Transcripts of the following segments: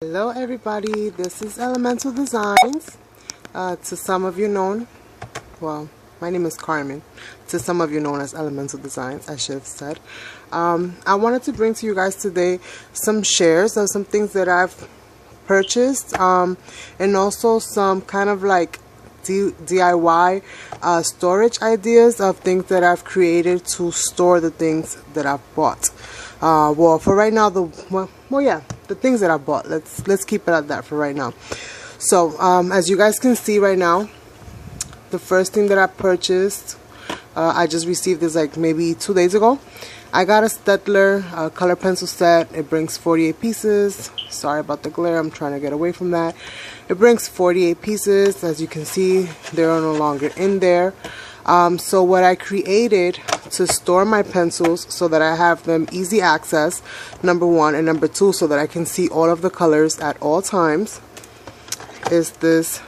Hello everybody, this is Elemental Designs. To some of you known, well, my name is Carmen. To some of you known as Elemental Designs, I should have said. I wanted to bring to you guys today some shares of some things that I've purchased, and also some kind of like DIY storage ideas of things that I've created to store the things that I've bought. Well, for right now, the things that I bought. Let's keep it at that for right now. So, as you guys can see right now, the first thing that I purchased, I just received this like maybe 2 days ago. I got a Staedtler color pencil set. It brings 48 pieces. Sorry about the glare, I'm trying to get away from that. It brings 48 pieces. As you can see, they're no longer in there. So what I created to store my pencils so that I have them easy access, number one, and number two, so that I can see all of the colors at all times, is this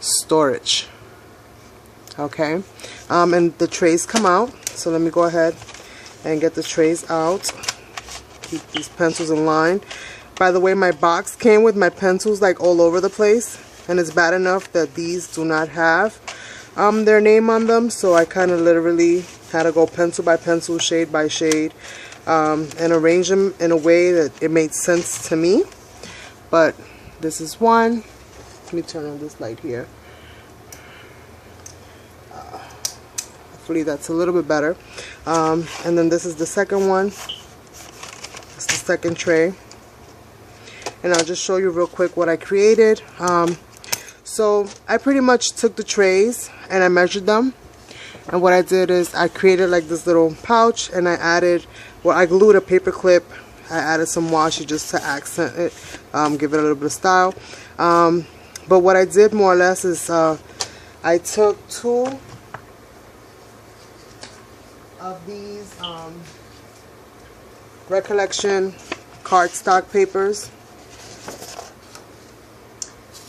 storage. Okay, and the trays come out. So let me go ahead and get the trays out. Keep these pencils in line. By the way, my box came with my pencils like all over the place, and it's bad enough that these do not have their name on them, so I kind of literally had to go pencil by pencil, shade by shade, and arrange them in a way that it made sense to me. But this is one. Let me turn on this light here. Hopefully that's a little bit better. And then this is the second one. It's the second tray. And I'll just show you real quick what I created. So I pretty much took the trays and I measured them, and what I did is I created like this little pouch, and I added, well, I glued a paper clip. I added some washi just to accent it, give it a little bit of style. But what I did more or less is I took two of these Recollection cardstock papers,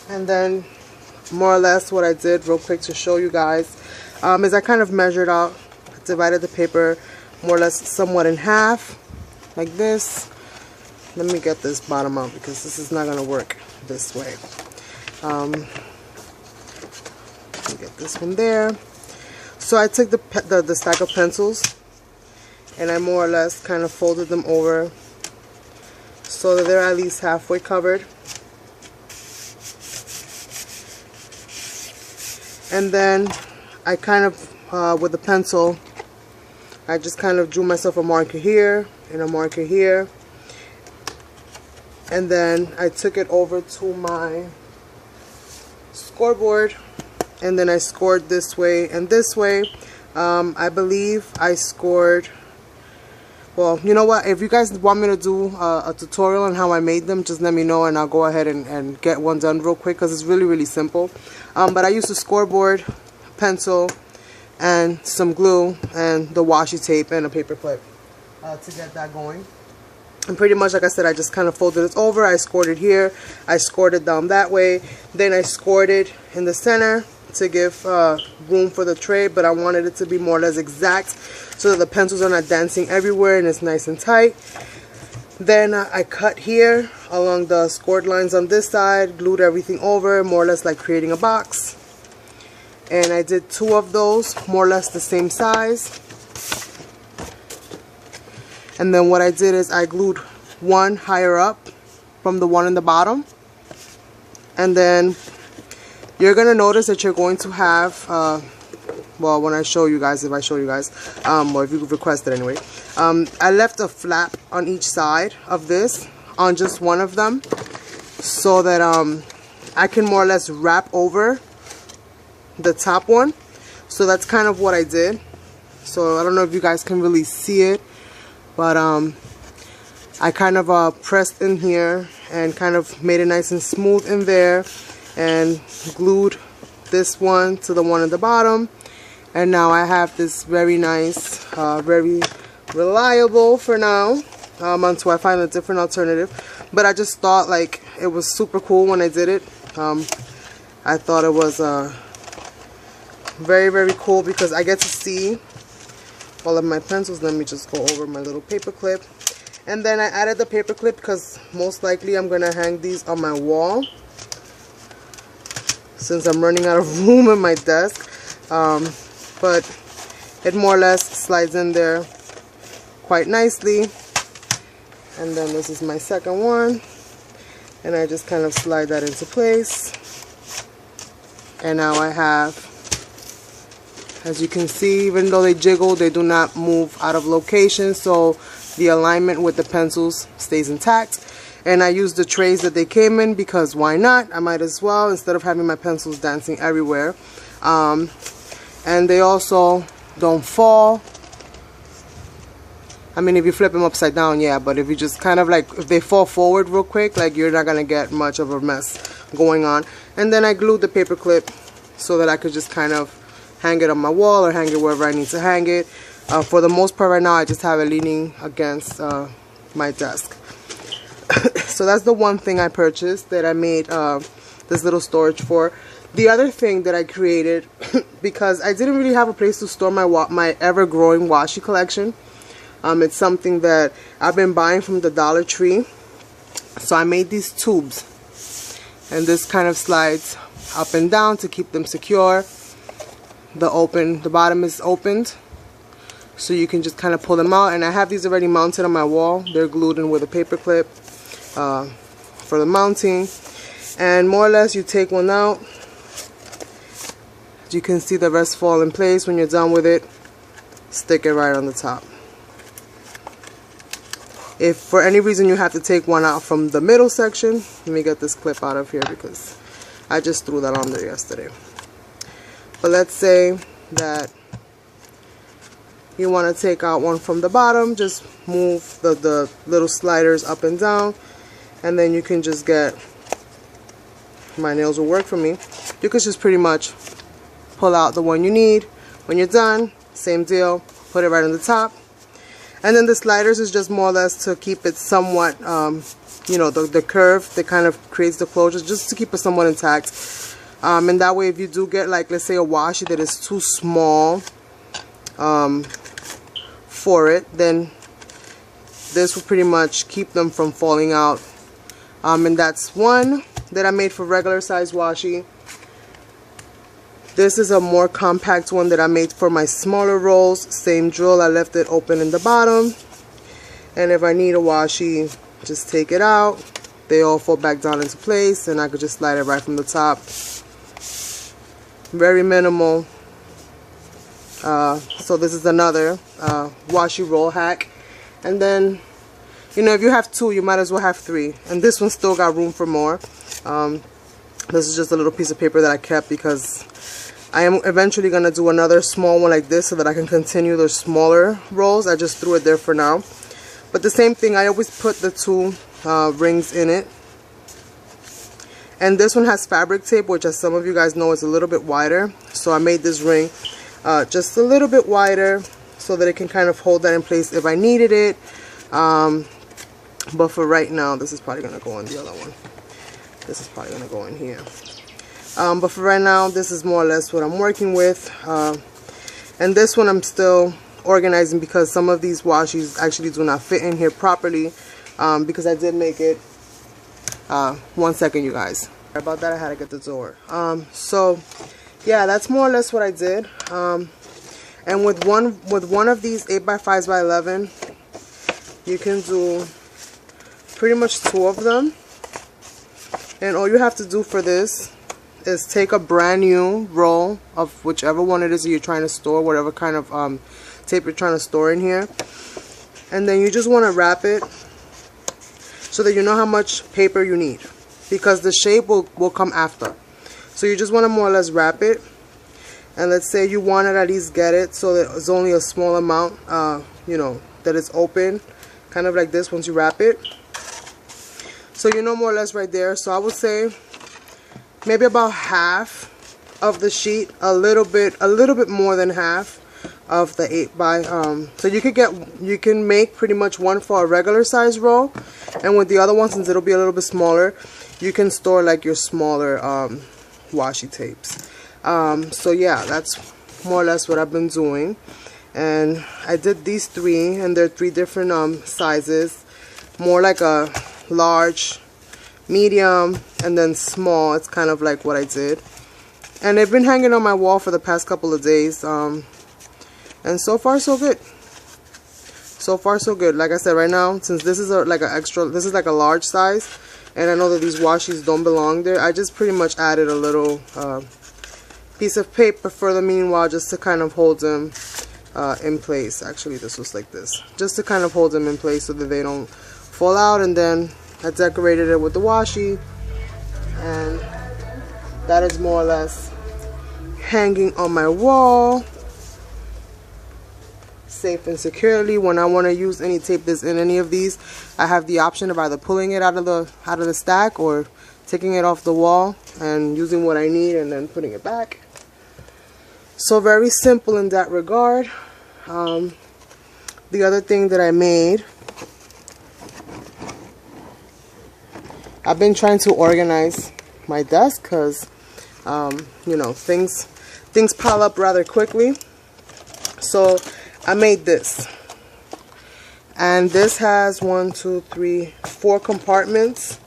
and then more or less what I did real quick to show you guys is I kind of measured out, divided the paper more or less somewhat in half like this. Let me get this bottom out because this is not going to work this way. Let me get this one there. So I took the stack of pencils and I more or less kind of folded them over so that they're at least halfway covered. And then I kind of, with the pencil, I just kind of drew myself a marker here and a marker here. And then I took it over to my scoreboard, and then I scored this way and this way. I believe I scored, well, you know what, if you guys want me to do a tutorial on how I made them, just let me know and I'll go ahead and get one done real quick, because it's really simple. But I used a scoreboard, pencil, and some glue, and the washi tape, and a paper clip to get that going. And pretty much, like I said, I just kind of folded it over. I scored it here. I scored it down that way. Then I scored it in the center to give room for the tray, but I wanted it to be more or less exact so that the pencils are not dancing everywhere and it's nice and tight. Then I cut here along the scored lines on this side, glued everything over, more or less like creating a box. And I did two of those, more or less the same size. And then what I did is I glued one higher up from the one in the bottom. And then you're going to notice that you're going to have, well, when I show you guys, if I show you guys, or if you request it anyway, I left a flap on each side of this, on just one of them, so that I can more or less wrap over the top one. So that's kind of what I did. So I don't know if you guys can really see it, but I kind of pressed in here and kind of made it nice and smooth in there, and glued this one to the one at the bottom. And now I have this very nice, very reliable for now, until I find a different alternative. But I just thought like it was super cool when I did it. I thought it was very cool because I get to see all of my pencils. Let me just go over my little paper clip. And then I added the paper clip because most likely I'm gonna hang these on my wall since I'm running out of room in my desk. But it more or less slides in there quite nicely. And then this is my second one, and I just kind of slide that into place. And now I have, as you can see, even though they jiggle, they do not move out of location, so the alignment with the pencils stays intact. And I use the trays that they came in because why not? I might as well, instead of having my pencils dancing everywhere. And they also don't fall. I mean, if you flip them upside down, yeah, but if you just kind of like, if they fall forward real quick, like, you're not gonna get much of a mess going on. And then I glued the paper clip so that I could just kind of hang it on my wall or hang it wherever I need to hang it. For the most part right now, I just have it leaning against my desk. So that's the one thing I purchased that I made this little storage for. The other thing that I created, because I didn't really have a place to store my ever-growing washi collection. It's something that I've been buying from the Dollar Tree. So I made these tubes, and this kind of slides up and down to keep them secure. The bottom is opened, so you can just kind of pull them out. And I have these already mounted on my wall. They're glued in with a paper clip for the mounting. And more or less, you take one out. You can see the rest fall in place. When you're done with it, stick it right on the top. If for any reason you have to take one out from the middle section, let me get this clip out of here because I just threw that on there yesterday. But let's say that you want to take out one from the bottom, just move the little sliders up and down, and then you can just get, my nails will work for me, you can just pretty much pull out the one you need. When you're done, same deal, put it right on the top. And then the sliders is just more or less to keep it somewhat, you know, the curve that kind of creates the closure, just to keep it somewhat intact. And that way, if you do get, like, let's say a washi that is too small for it, then this will pretty much keep them from falling out. And that's one that I made for regular size washi. This is a more compact one that I made for my smaller rolls. Same drill, I left it open in the bottom. And if I need a washi, just take it out. They all fall back down into place, and I could just slide it right from the top. Very minimal. So this is another washi roll hack. And then, you know, if you have two, you might as well have three. And this one still got room for more. This is just a little piece of paper that I kept because I am eventually going to do another small one like this so that I can continue the smaller rolls. I just threw it there for now. But the same thing, I always put the two rings in it. And this one has fabric tape, which, as some of you guys know, is a little bit wider. So I made this ring just a little bit wider so that it can kind of hold that in place if I needed it. But for right now, this is probably going to go on the other one. This is probably going to go in here. But for right now, this is more or less what I'm working with. And this one I'm still organizing because some of these washis actually do not fit in here properly, because I did make it. 1 second, you guys. Sorry about that, I had to get the door. So yeah, that's more or less what I did. And with one of these 8x5x11, you can do pretty much 2 of them. And all you have to do for this is take a brand new roll of whichever one it is that you're trying to store, whatever kind of tape you're trying to store in here, and then you just want to wrap it so that you know how much paper you need, because the shape will come after. So you just want to more or less wrap it, and let's say you want to at least get it so that it's only a small amount, you know, that it's open, kind of like this once you wrap it. So you know more or less right there. So I would say maybe about half of the sheet, a little bit more than half of the 8x. So you can make pretty much one for a regular size roll, and with the other one, since it'll be a little bit smaller, you can store like your smaller washi tapes. So yeah, that's more or less what I've been doing. And I did these 3, and they're 3 different sizes. more like a large, medium, and then small. It's kind of like what I did. And they've been hanging on my wall for the past couple of days. And so far so good. So far so good. Like I said, right now, since this is like an extra, this is like a large size, and I know that these washies don't belong there, I just pretty much added a little piece of paper for the meanwhile, just to kind of hold them in place. Actually, this was like this, just to kind of hold them in place so that they don't fall out. And then I decorated it with the washi, and that is more or less hanging on my wall, safe and securely. When I want to use any tape that's in any of these, I have the option of either pulling it out of the stack or taking it off the wall and using what I need and then putting it back. So very simple in that regard. The other thing that I made, I've been trying to organize my desk because you know, things pile up rather quickly. So I made this, and this has 1, 2, 3, 4 compartments.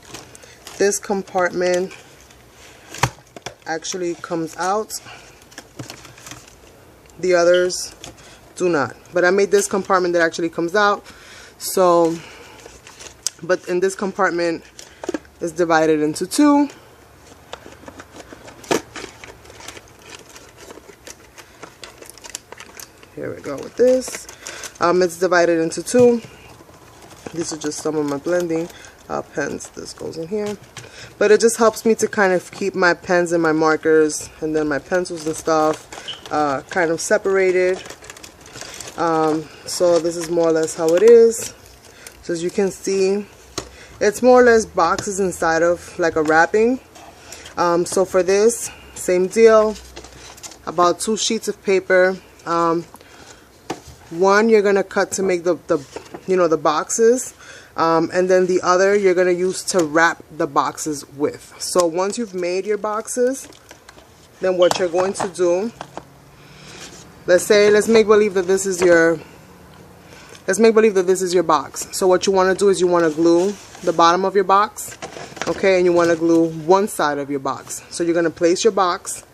This compartment actually comes out, the others do not, but I made this compartment that actually comes out. So, but in this compartment is divided into 2. Here we go with this. It's divided into 2. These are just some of my blending pens. This goes in here. But it just helps me to kind of keep my pens and my markers and then my pencils and stuff kind of separated. So this is more or less how it is. So as you can see, it's more or less boxes inside of like a wrapping. So for this, same deal. About 2 sheets of paper. One you're gonna cut to make the you know, the boxes, and then the other you're gonna use to wrap the boxes with. So once you've made your boxes, then what you're going to do, let's make believe that this is your box. So what you want to do is you want to glue the bottom of your box, okay, and you want to glue one side of your box. So you're gonna place your box,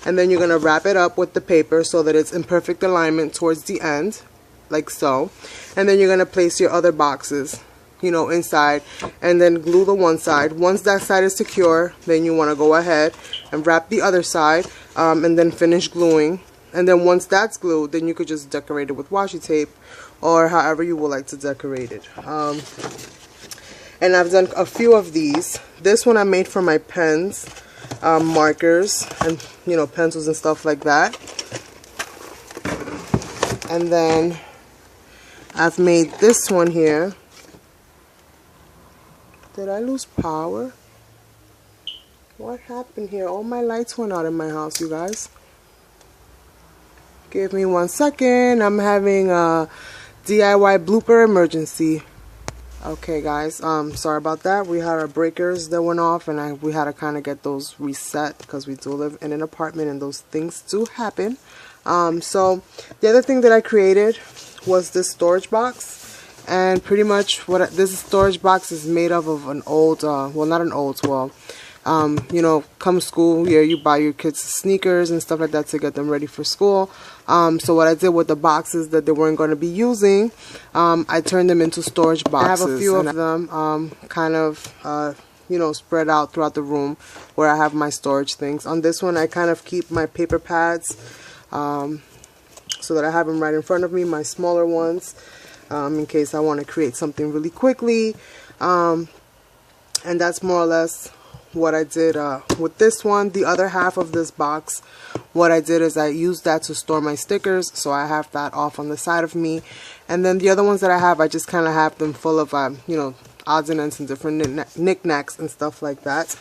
and then you're going to wrap it up with the paper so that it's in perfect alignment towards the end, like so. And then you're going to place your other boxes, you know, inside, and then glue the one side. Once that side is secure, then you want to go ahead and wrap the other side, and then finish gluing. And then once that's glued, then you could just decorate it with washi tape or however you would like to decorate it. And I've done a few of these. This one I made for my pens, markers, and you know, pencils and stuff like that. And then I've made this one here. Did I lose power? What happened here? All my lights went out in my house, you guys. Give me 1 second. I'm having a DIY blooper emergency. Okay guys, sorry about that. We had our breakers that went off, and we had to kind of get those reset because we do live in an apartment and those things do happen. So the other thing that I created was this storage box, and pretty much what this storage box is made of an old, well, not an old, well, you know, come school year, you buy your kids sneakers and stuff like that to get them ready for school. So what I did with the boxes that they weren't going to be using, I turned them into storage boxes. I have a few of them kind of, you know, spread out throughout the room where I have my storage things. On this one, I kind of keep my paper pads so that I have them right in front of me, my smaller ones, in case I want to create something really quickly. And that's more or less what I did with this one. The other half of this box, what I did is I used that to store my stickers, so I have that off on the side of me. And then the other ones that I have, I just kind of have them full of you know, odds and ends and different knickknacks and stuff like that.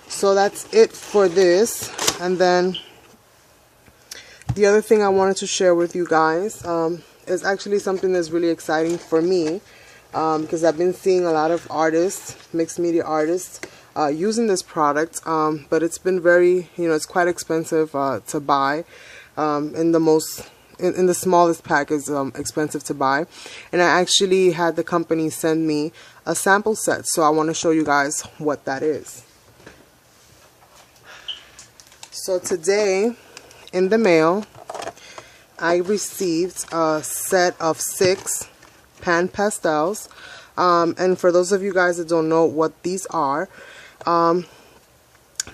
So that's it for this. And then the other thing I wanted to share with you guys is actually something that's really exciting for me. Because I've been seeing a lot of artists, mixed media artists, using this product, but it's been very, you know, it's quite expensive to buy in the most in the smallest pack is expensive to buy. And I actually had the company send me a sample set, so I want to show you guys what that is. So today in the mail I received a set of 6 Panpastels. And for those of you guys that don't know what these are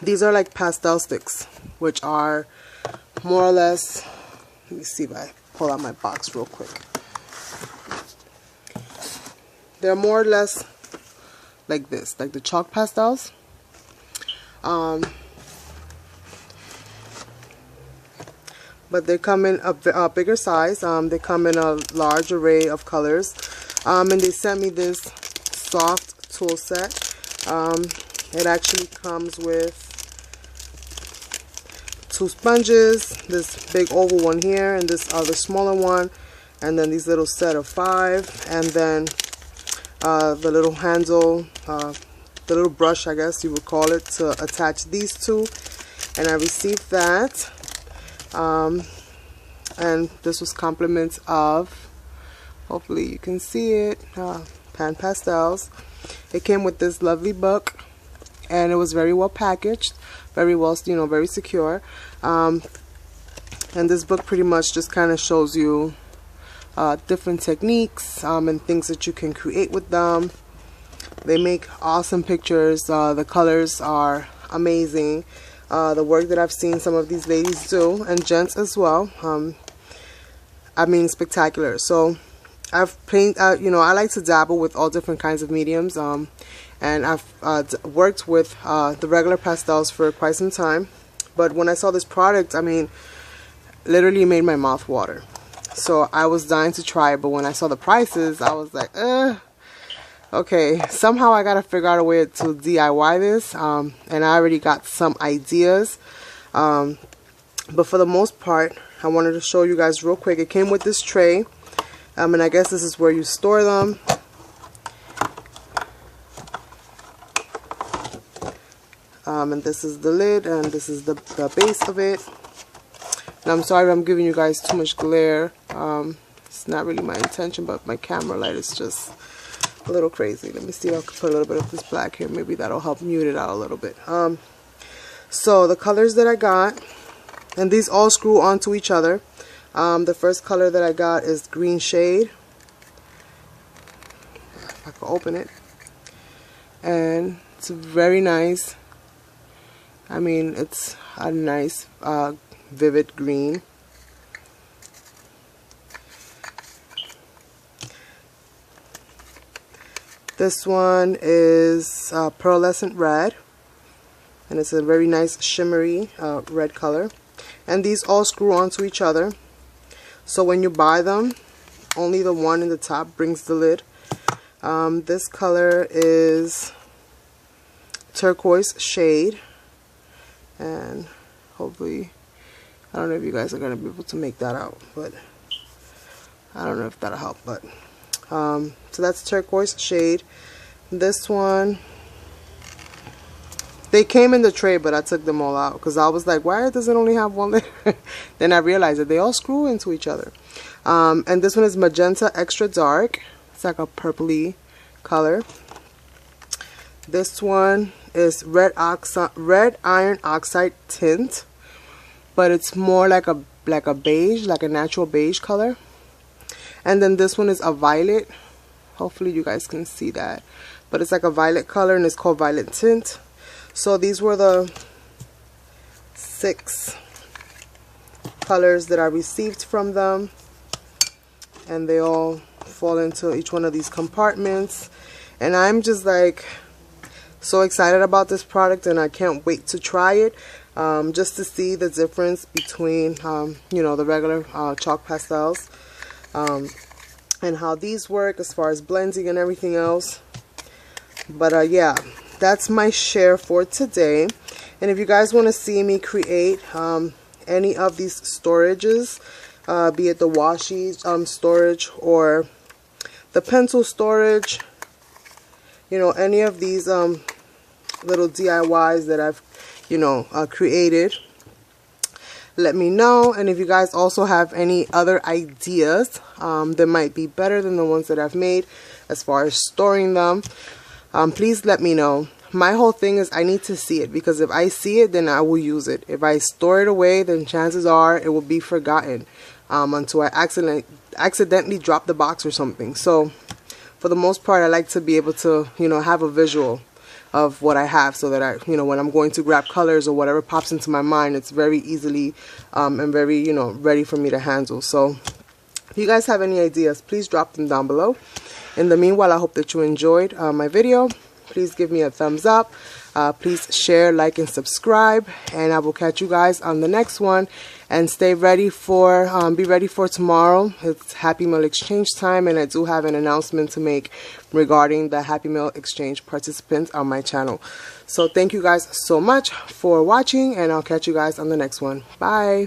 like pastel sticks, which are more or less, let me see if I pull out my box real quick. They're more or less like this, like the chalk pastels. But they come in a bigger size. They come in a large array of colors. And they sent me this soft tool set. It actually comes with 2 sponges, this big oval one here, and this other smaller one, and then these little set of 5, and then the little handle, the little brush, I guess you would call it, to attach these 2. And I received that. And this was compliments of, hopefully you can see it, Panpastels. It came with this lovely book, and it was very well packaged, very well, you know, very secure. And this book pretty much just kind of shows you different techniques and things that you can create with them. They make awesome pictures. The colors are amazing. The work that I've seen some of these ladies do, and gents as well, I mean, spectacular. So I've painted, you know, I like to dabble with all different kinds of mediums, and I've worked with the regular pastels for quite some time. But when I saw this product, I mean, literally made my mouth water. So I was dying to try it, but when I saw the prices, I was like, okay, somehow I gotta figure out a way to DIY this, and I already got some ideas, but for the most part, I wanted to show you guys real quick. It came with this tray, and I guess this is where you store them. And this is the lid, and this is the base of it. And I'm sorry if I'm giving you guys too much glare. It's not really my intention, but my camera light is just a little crazy. Let me see if I can put a little bit of this black here. Maybe that'll help mute it out a little bit. So the colors that I got, and these all screw onto each other. The first color that I got is green shade. If I can open it. And it's very nice. I mean, it's a nice vivid green. This one is pearlescent red, and it's a very nice shimmery red color. And these all screw onto each other, so when you buy them, only the one in the top brings the lid. This color is turquoise shade, and hopefully, I don't know if you guys are going to be able to make that out, but I don't know if that'll help. But so that's turquoise shade. This one, they came in the tray, but I took them all out because I was like, why does it only have one layer? Then I realized that they all screw into each other. And this one is magenta extra dark. It's like a purpley color. This one is red iron oxide tint, but it's more like a beige, like a natural beige color. And then this one is a violet. Hopefully you guys can see that, but it's like a violet color, and it's called violet tint. So these were the 6 colors that I received from them, and they all fall into each one of these compartments. And I'm just like so excited about this product, and I can't wait to try it, just to see the difference between you know, the regular chalk pastels, and how these work as far as blending and everything else. But yeah, that's my share for today. And if you guys want to see me create any of these storages, be it the washi storage or the pencil storage, you know, any of these little DIYs that I've, you know, created, let me know. And if you guys also have any other ideas that might be better than the ones that I've made as far as storing them, please let me know. My whole thing is I need to see it, because if I see it, then I will use it. If I store it away, then chances are it will be forgotten until I accidentally drop the box or something. So for the most part, I like to be able to, you know, have a visual of what I have, so that I, you know, when I'm going to grab colors or whatever pops into my mind, it's very easily and very, you know, ready for me to handle. So if you guys have any ideas, please drop them down below. In the meanwhile, I hope that you enjoyed my video. Please give me a thumbs up. Please share, like, and subscribe. And I will catch you guys on the next one. And stay ready for, be ready for tomorrow. It's Happy Meal Exchange time. And I do have an announcement to make regarding the Happy Meal Exchange participants on my channel. So thank you guys so much for watching. And I'll catch you guys on the next one. Bye.